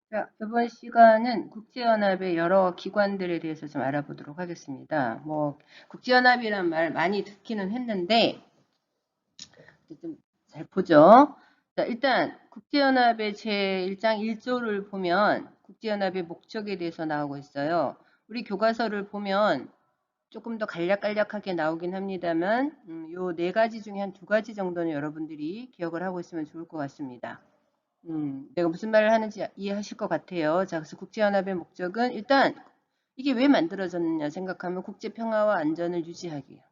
자, 이번 시간은 국제연합의 여러 기관들에 대해서 좀 알아보도록 하겠습니다. 국제연합이란 말 많이 듣기는 했는데, 좀 잘 보죠. 자, 일단, 국제연합의 제1장 1조를 보면, 국제연합의 목적에 대해서 나오고 있어요. 우리 교과서를 보면 조금 더 간략간략하게 나오긴 합니다만, 요 네 가지 중에 한 두 가지 정도는 여러분들이 기억을 하고 있으면 좋을 것 같습니다. 내가 무슨 말을 하는지 이해하실 것 같아요. 자, 그래서 국제연합의 목적은 일단 이게 왜 만들어졌느냐 생각하면 국제 평화와 안전을 유지하기 위한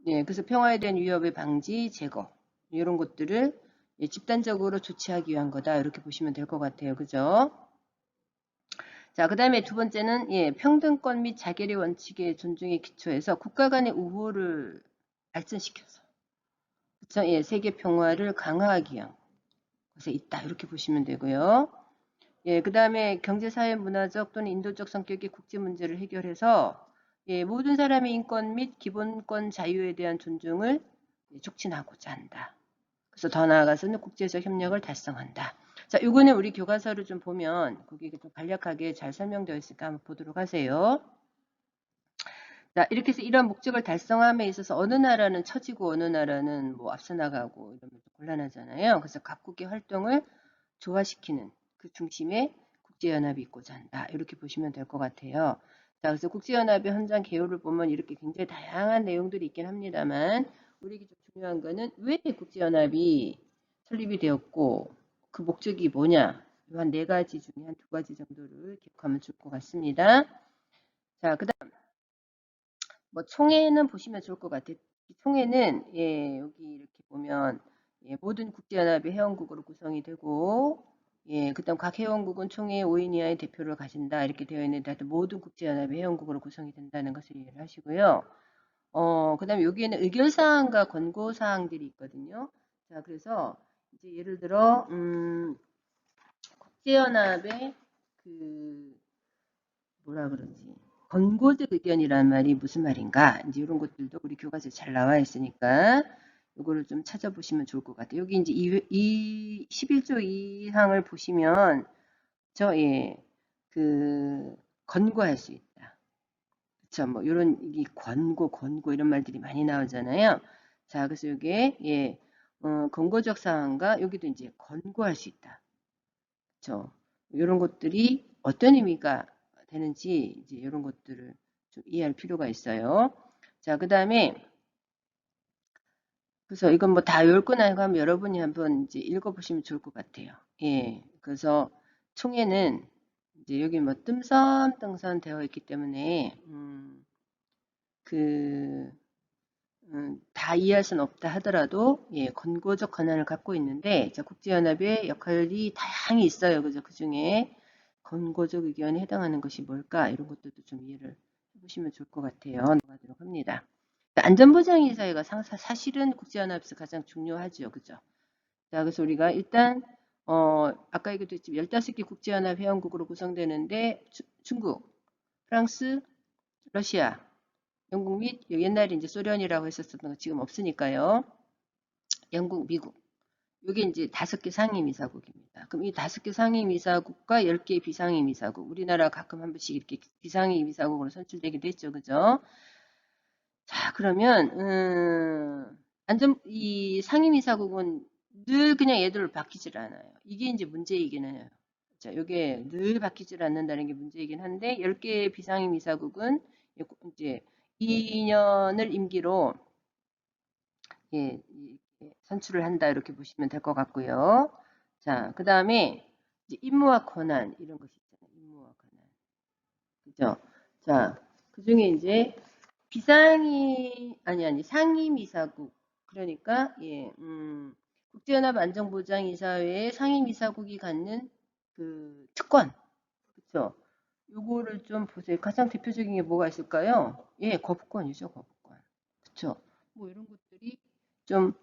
거예요. 예, 그래서 평화에 대한 위협의 방지, 제거 이런 것들을 집단적으로 조치하기 위한 거다 이렇게 보시면 될 것 같아요. 그죠? 자, 그 다음에 두 번째는 평등권 및 자결의 원칙의 존중에 기초해서 국가 간의 우호를 발전시켜서 그쵸? 예, 세계 평화를 강화하기 위한 것에 있다 이렇게 보시면 되고요. 예, 그 다음에 경제, 사회, 문화적 또는 인도적 성격의 국제 문제를 해결해서 모든 사람의 인권 및 기본권 자유에 대한 존중을 촉진하고자 한다. 그래서 더 나아가서는 국제적 협력을 달성한다. 자, 요거는 우리 교과서를 좀 보면 거기 좀 간략하게 잘 설명되어 있으니까 한번 보도록 하세요. 자, 이렇게 해서 이런 목적을 달성함에 있어서 어느 나라는 처지고 어느 나라는 뭐 앞서 나가고 이러면 좀 곤란하잖아요. 그래서 각국의 활동을 조화시키는 그 중심에 국제연합이 있고자 한다. 이렇게 보시면 될 것 같아요. 자, 그래서 국제연합의 현장 개요를 보면 이렇게 굉장히 다양한 내용들이 있긴 합니다만 우리에게 좀 중요한 거는 왜 국제연합이 설립이 되었고 그 목적이 뭐냐. 한 네 가지 중에 한 두 가지 정도를 기억하면 좋을 것 같습니다. 자, 그다음 총회는 보시면 좋을 것 같아요. 총회는 여기 이렇게 보면 모든 국제연합의 회원국으로 구성이 되고 그다음 각 회원국은 총회 5인 이하의 대표를 가진다 이렇게 되어 있는데 하여튼 모든 국제연합의 회원국으로 구성이 된다는 것을 이해를 하시고요. 그다음에 여기에는 의결사항과 권고사항들이 있거든요. 자, 그래서 이제 예를 들어 국제연합의 그 뭐라 그러지? 권고적 의견이란 말이 무슨 말인가? 이제 이런 것들도 우리 교과서에 잘 나와 있으니까 이거를 좀 찾아보시면 좋을 것 같아요. 여기 이제 이 11조 2항을 보시면 그 권고할 수 있다. 그쵸? 뭐 이런 이 권고 이런 말들이 많이 나오잖아요. 자, 그래서 이게 권고적 사항과 여기도 이제 권고할 수 있다. 그쵸? 이런 것들이 어떤 의미가 되는지 이제 이런 것들을 좀 이해할 필요가 있어요. 자, 그 다음에 그래서 이건 뭐 다 외울 건 아니고 하면 여러분이 한번 이제 읽어보시면 좋을 것 같아요. 예, 그래서 총회는 이제 여기 뭐 뜸선 되어 있기 때문에 그 다 이해할 수는 없다 하더라도 권고적 권한을 갖고 있는데 자, 국제연합의 역할이 다양히 있어요. 그죠? 그 중에 권고적 의견에 해당하는 것이 뭘까? 이런 것들도 좀 이해를 해보시면 좋을 것 같아요. 넘어가도록 합니다. 안전보장이사회가 사실은 국제연합에서 가장 중요하죠. 그죠? 자, 그래서 우리가 일단 아까 얘기했지만 15개 국제연합 회원국으로 구성되는데 중국, 프랑스, 러시아, 영국 및 옛날에 이제 소련이라고 했었던 거 지금 없으니까요. 영국, 미국. 이게 이제 5개 상임이사국입니다. 그럼 이 5개 상임이사국과 10개 비상임이사국. 우리나라 가끔 한 번씩 이렇게 비상임이사국으로 선출되기도 했죠. 그죠? 자, 그러면 이 상임이사국은 늘 그냥 얘들을 바뀌질 않아요. 이게 이제 문제이긴 해요. 자, 이게 늘 바뀌질 않는다는 게 문제이긴 한데 10개 비상임이사국은 이제 2년을 임기로 선출을 한다 이렇게 보시면 될 것 같고요. 자, 그 다음에 임무와 권한 이런 것이 있잖아요. 임무와 권한. 그죠? 자, 그 중에 이제 상임이사국. 그러니까, 국제연합 안전보장이사회의 상임이사국이 갖는 그 특권. 그쵸? 요거를 좀 보세요. 가장 대표적인 게 뭐가 있을까요? 거부권이죠, 거부권. 그쵸? 뭐 이런 것들이 좀,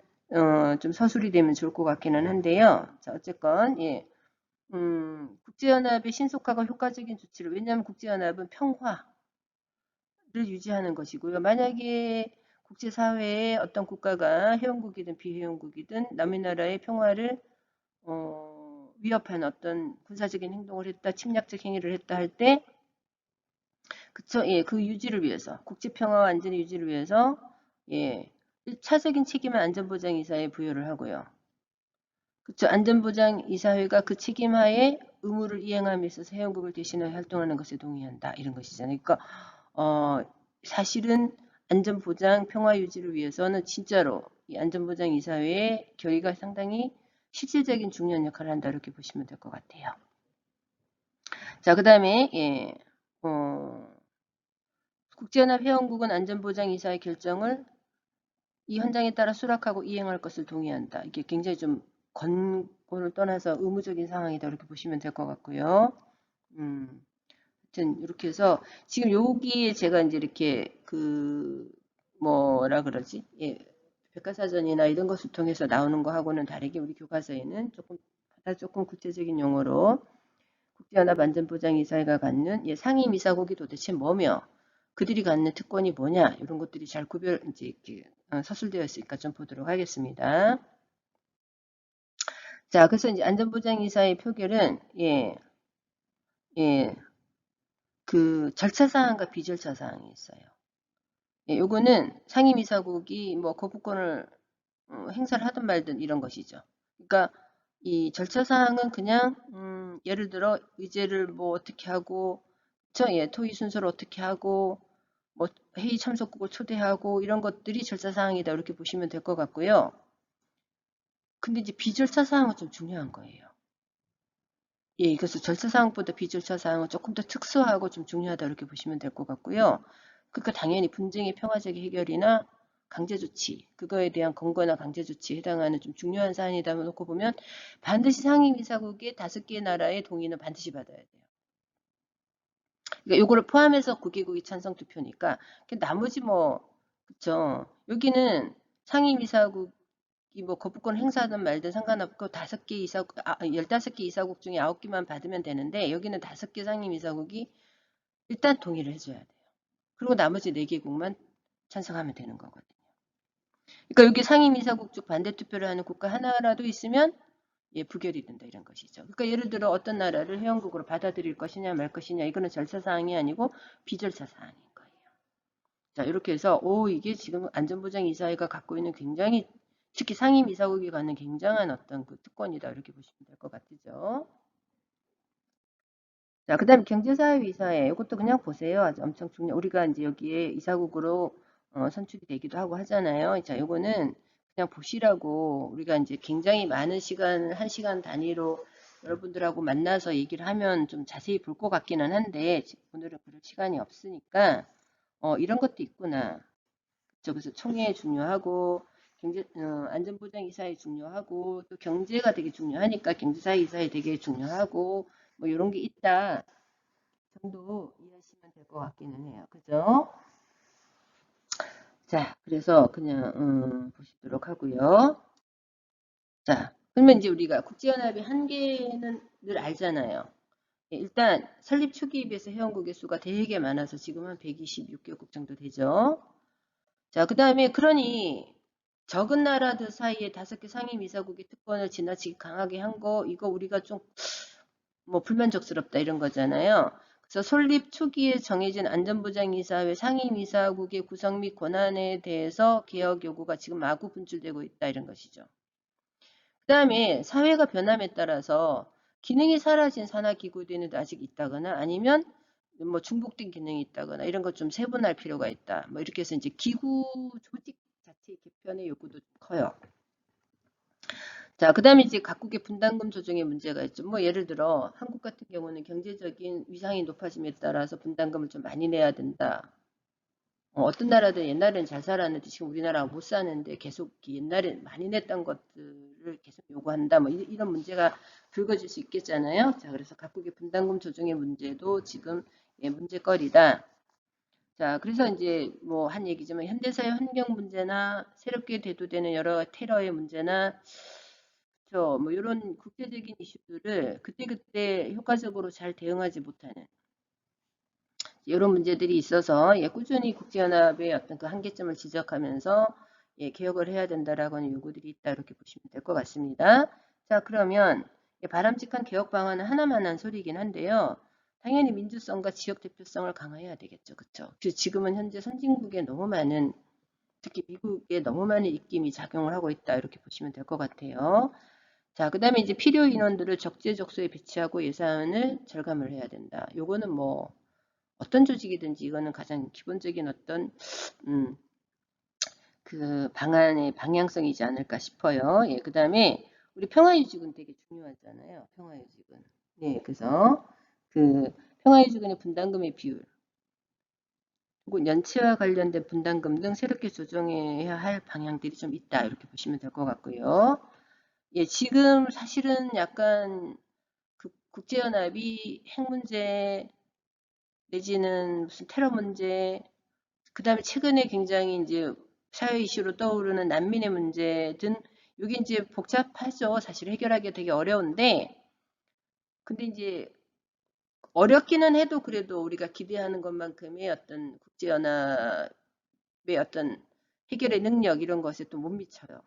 좀 서술이 되면 좋을 것 같기는 한데요. 자, 어쨌건, 국제연합의 신속하고 효과적인 조치를, 왜냐하면 국제연합은 평화, 를 유지하는 것이고요. 만약에 국제사회에 어떤 국가가 회원국이든 비회원국이든 남의 나라의 평화를 위협한 어떤 군사적인 행동을 했다, 침략적 행위를 했다 할 때, 그쵸? 예, 그 유지를 위해서, 국제 평화와 안전의 유지를 위해서, 예, 1차적인 책임은 안전보장이사에 부여를 하고요. 그쵸? 안전보장이사회가 그 책임하에 의무를 이행함에 있어서 회원국을 대신하여 활동하는 것에 동의한다. 이런 것이잖아요. 그러니까, 사실은 안전보장 평화 유지를 위해서는 진짜로 이 안전보장이사회의 결의가 상당히 실질적인 중요한 역할을 한다. 이렇게 보시면 될 것 같아요. 자, 그 다음에, 예, 국제연합 회원국은 안전보장이사의 결정을 이 현장에 따라 수락하고 이행할 것을 동의한다. 이게 굉장히 좀 권고를 떠나서 의무적인 상황이다. 이렇게 보시면 될 것 같고요. 하여튼 이렇게 해서 지금 여기에 제가 이제 이렇게 그 뭐라 그러지? 예, 백과사전이나 이런 것을 통해서 나오는 거하고는 다르게 우리 교과서에는 조금 구체적인 용어로 국제연합 안전보장이사회가 갖는 상임이사국이 도대체 뭐며 그들이 갖는 특권이 뭐냐 이런 것들이 잘 이제 이렇게 서술되어 있으니까 좀 보도록 하겠습니다. 자, 그래서 이제 안전보장이사의 표결은 그 절차 사항과 비절차 사항이 있어요. 요거는 상임이사국이 뭐 거부권을 행사를 하든 말든 이런 것이죠. 그러니까 이 절차 사항은 그냥 예를 들어 의제를 뭐 어떻게 하고 토의 순서를 어떻게 하고 뭐 회의 참석국을 초대하고 이런 것들이 절차 사항이다 이렇게 보시면 될 것 같고요. 근데 이제 비절차 사항은 좀 중요한 거예요. 예, 그래서 절차 사항보다 비절차 사항은 조금 더 특수하고 좀 중요하다 이렇게 보시면 될 것 같고요. 그러니까 당연히 분쟁의 평화적 해결이나 강제 조치, 그거에 대한 권고나 강제 조치에 해당하는 좀 중요한 사안이다 놓고 보면 반드시 상임이사국의 5개 나라의 동의는 반드시 받아야 돼요. 그러니까 요거를 포함해서 9개국이 찬성 투표니까 나머지 뭐 그쵸. 여기는 상임이사국이 뭐 거부권 행사하든 말든 상관없고 5개 이사국, 15개 이사국 중에 9개만 받으면 되는데 여기는 5개 상임이사국이 일단 동의를 해줘야 돼요. 그리고 나머지 4개국만 찬성하면 되는 거거든요. 그러니까 여기 상임이사국 쪽 반대 투표를 하는 국가 하나라도 있으면 부결이 된다 이런 것이죠. 그러니까 예를 들어 어떤 나라를 회원국으로 받아들일 것이냐 말 것이냐 이거는 절차 사항이 아니고 비절차 사항인 거예요. 자, 이렇게 해서 이게 지금 안전보장이사회가 갖고 있는 굉장히 특히 상임이사국이 갖는 굉장한 어떤 그 특권이다 이렇게 보시면 될 것 같죠. 자, 그 다음에 경제사회이사회 이것도 그냥 보세요. 아주 엄청 중요. 우리가 이제 여기에 이사국으로 선출이 되기도 하고 하잖아요. 자, 요거는 그냥 보시라고 우리가 이제 굉장히 많은 시간, 1시간 단위로 여러분들하고 만나서 얘기를 하면 좀 자세히 볼 것 같기는 한데 오늘은 그럴 시간이 없으니까 이런 것도 있구나. 그래서 총회 중요하고 안전보장이사회 중요하고 또 경제가 되게 중요하니까 경제사회이사회 되게 중요하고 뭐 이런 게 있다 정도 이해하시면 될 것 같기는 해요. 그죠? 자, 그래서 그냥 보시도록 하고요. 자, 그러면 이제 우리가 국제연합의 한계는 늘 알잖아요. 일단 설립 초기에 비해서 회원국의 수가 되게 많아서 지금 한 126개국 정도 되죠. 자, 그 다음에 그러니 적은 나라들 사이에 5개 상임이사국의 특권을 지나치게 강하게 한 거 이거 우리가 좀 뭐 불만족스럽다 이런 거잖아요. 그래서 설립 초기에 정해진 안전보장이사회 상임이사국의 구성 및 권한에 대해서 개혁 요구가 지금 마구 분출되고 있다 이런 것이죠. 그 다음에 사회가 변함에 따라서 기능이 사라진 산하기구들은 아직 있다거나 아니면 뭐 중복된 기능이 있다거나 이런 것 좀 세분할 필요가 있다. 뭐 이렇게 해서 이제 기구 조직 자체 개편의 요구도 커요. 자, 그 다음에 이제 각국의 분담금 조정의 문제가 있죠. 뭐 예를 들어 한국 같은 경우는 경제적인 위상이 높아짐에 따라서 분담금을 좀 많이 내야 된다. 어떤 나라들 옛날에는 잘 살았는데 지금 우리나라가 못 사는데 계속 옛날에 많이 냈던 것들을 계속 요구한다. 뭐 이런 문제가 불거질 수 있겠잖아요. 자, 그래서 각국의 분담금 조정의 문제도 지금 문제거리다. 자, 그래서 이제 뭐 한 얘기지만 현대사회 환경 문제나 새롭게 대두되는 여러 테러의 문제나 뭐 이런 국제적인 이슈들을 그때그때 효과적으로 잘 대응하지 못하는 이런 문제들이 있어서 꾸준히 국제연합의 어떤 그 한계점을 지적하면서 개혁을 해야 된다라고 하는 요구들이 있다 이렇게 보시면 될 것 같습니다. 자, 그러면 바람직한 개혁 방안은 하나만 한 소리이긴 한데요. 당연히 민주성과 지역 대표성을 강화해야 되겠죠. 그렇죠? 지금은 현재 선진국에 너무 많은, 특히 미국에 너무 많은 입김이 작용을 하고 있다. 이렇게 보시면 될 것 같아요. 자, 그 다음에 이제 필요 인원들을 적재적소에 배치하고 예산을 절감을 해야 된다. 요거는 뭐 어떤 조직이든지 이거는 가장 기본적인 어떤 그 방안의 방향성이지 않을까 싶어요. 예, 그 다음에 우리 평화유지군 되게 중요하잖아요. 평화유지군. 네, 그래서 그 평화유지군의 분담금의 비율, 혹은 연체와 관련된 분담금 등 새롭게 조정해야 할 방향들이 좀 있다. 이렇게 보시면 될 것 같고요. 예, 지금 사실은 약간 국제연합이 핵 문제 내지는 무슨 테러 문제, 그 다음에 최근에 굉장히 이제 사회 이슈로 떠오르는 난민의 문제 등 이게 이제 복잡하죠. 사실 해결하기가 되게 어려운데, 근데 이제 어렵기는 해도 그래도 우리가 기대하는 것만큼의 어떤 국제연합의 어떤 해결의 능력 이런 것에 또 못 미쳐요.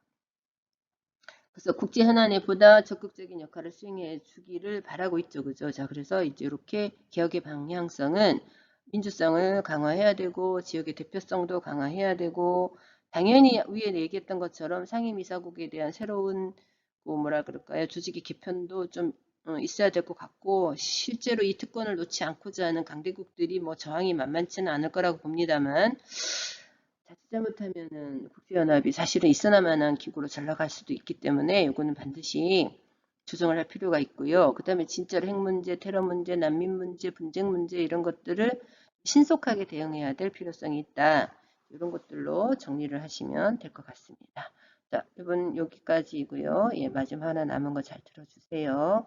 그래서 국제현안에 보다 적극적인 역할을 수행해 주기를 바라고 있죠. 그죠? 자, 그래서 이제 이렇게 개혁의 방향성은 민주성을 강화해야 되고, 지역의 대표성도 강화해야 되고, 당연히 위에 얘기했던 것처럼 상임이사국에 대한 새로운, 뭐라 그럴까요? 조직의 개편도 좀 있어야 될 것 같고, 실제로 이 특권을 놓지 않고자 하는 강대국들이 뭐 저항이 만만치는 않을 거라고 봅니다만, 자칫 잘못하면은 국제연합이 사실은 있어나 마나한 기구로 잘 나갈 수도 있기 때문에 이거는 반드시 조정을 할 필요가 있고요. 그 다음에 진짜로 핵 문제, 테러 문제, 난민 문제, 분쟁 문제 이런 것들을 신속하게 대응해야 될 필요성이 있다. 이런 것들로 정리를 하시면 될 것 같습니다. 자, 이번 여기까지이고요. 예, 마지막 하나 남은 거 잘 들어주세요.